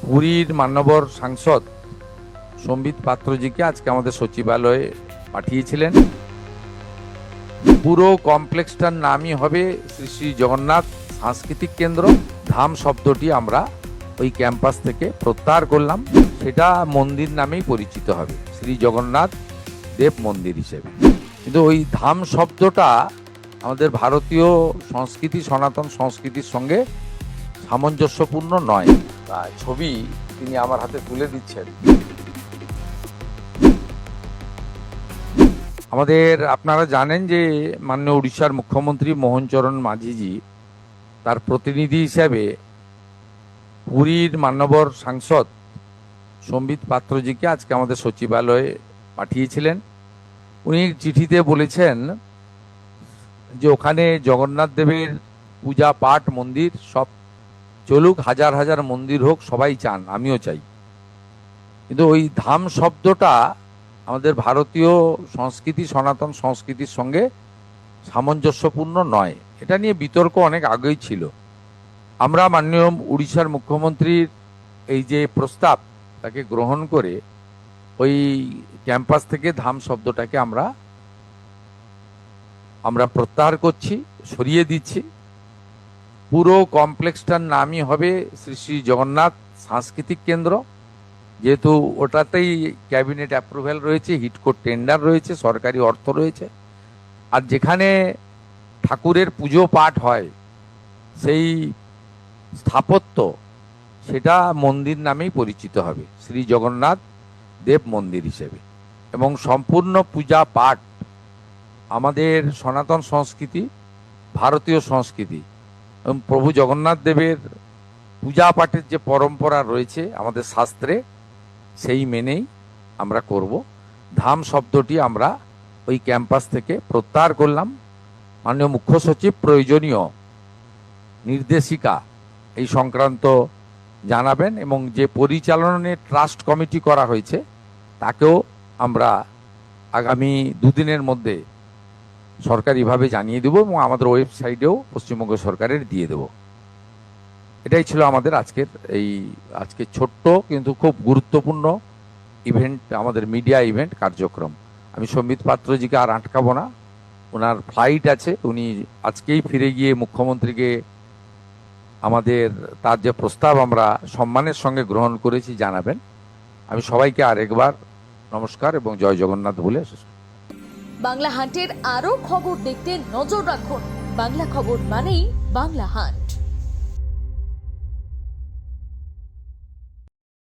পুরীর মান্যবর সাংসদ সম্বিত পাত্রজিকে আজকে আমাদের সচিবালয়ে পাঠিয়েছিলেন। পুরো কমপ্লেক্সটার নামই হবে শ্রী শ্রী জগন্নাথ সাংস্কৃতিক কেন্দ্র। ধাম শব্দটি আমরা ওই ক্যাম্পাস থেকে প্রত্যাহার করলাম, সেটা মন্দির নামেই পরিচিত হবে, শ্রী জগন্নাথ দেব মন্দির হিসেবে। কিন্তু ওই ধাম শব্দটা আমাদের ভারতীয় সংস্কৃতি, সনাতন সংস্কৃতির সঙ্গে সামঞ্জস্যপূর্ণ নয়। ছবি তিনি আমার হাতে তুলে দিচ্ছেন। আমাদের আপনারা জানেন যে মাননীয় উড়িষ্যার মুখ্যমন্ত্রী মোহন চরণ মাঝিজি তার প্রতিনিধি হিসেবে পুরীর মান্যবর সাংসদ সম্বিত পাত্রজিকে আজকে আমাদের সচিবালয়ে পাঠিয়েছিলেন। উনি চিঠিতে বলেছেন যে ওখানে জগন্নাথ দেবের পূজা পাঠ মন্দির সব চলুক, হাজার হাজার মন্দির হোক, সবাই চান, আমিও চাই। কিন্তু ওই ধাম শব্দটা আমাদের ভারতীয় সংস্কৃতি, সনাতন সংস্কৃতির সঙ্গে সামঞ্জস্যপূর্ণ নয়। এটা নিয়ে বিতর্ক অনেক আগেই ছিল। আমরা মাননীয় উড়িষ্যার মুখ্যমন্ত্রীর এই যে প্রস্তাব, তাকে গ্রহণ করে ওই ক্যাম্পাস থেকে ধাম শব্দটাকে আমরা প্রত্যাহার করছি, সরিয়ে দিচ্ছি। পুরো কমপ্লেক্সটার নামই হবে শ্রী শ্রী জগন্নাথ সাংস্কৃতিক কেন্দ্র। যেহেতু ওটাতেই ক্যাবিনেট অ্যাপ্রুভ্যাল রয়েছে, হিটকো টেন্ডার রয়েছে, সরকারি অর্থ রয়েছে, আর যেখানে ঠাকুরের পুজো পাঠ হয় সেই স্থাপত্য সেটা মন্দির নামেই পরিচিত হবে, শ্রী জগন্নাথ দেব মন্দির হিসেবে। এবং সম্পূর্ণ পূজা পাঠ আমাদের সনাতন সংস্কৃতি, ভারতীয় সংস্কৃতি এবং প্রভু জগন্নাথ দেবের পূজা পাঠের যে পরম্পরা রয়েছে আমাদের শাস্ত্রে, সেই মেনেই আমরা করব। ধাম শব্দটি আমরা ওই ক্যাম্পাস থেকে প্রত্যাহার করলাম। মাননীয় মুখ্য সচিব প্রয়োজনীয় নির্দেশিকা এই সংক্রান্ত জানাবেন, এবং যে পরিচালনের ট্রাস্ট কমিটি করা হয়েছে তাকেও আমরা আগামী দুদিনের মধ্যে সরকারিভাবে জানিয়ে দেব এবং আমাদের ওয়েবসাইটেও পশ্চিমবঙ্গ সরকারের দিয়ে দেব। এটাই ছিল আমাদের আজকে ছোট্ট কিন্তু খুব গুরুত্বপূর্ণ ইভেন্ট, আমাদের মিডিয়া ইভেন্ট কার্যক্রম। আমি সম্বিত পাত্রজিকে আর আটকাবো না, ওনার ফ্লাইট আছে, উনি আজকেই ফিরে গিয়ে মুখ্যমন্ত্রীকে আমাদের তার যে প্রস্তাব আমরা সম্মানের সঙ্গে গ্রহণ করেছি জানাবেন। আমি সবাইকে আরেকবার নমস্কার এবং জয় জগন্নাথ বলে শেষ করছি। বাংলা হান্টের আরো খবর দেখতে নজর রাখুন। বাংলা খবর মানেই বাংলা হান্ট।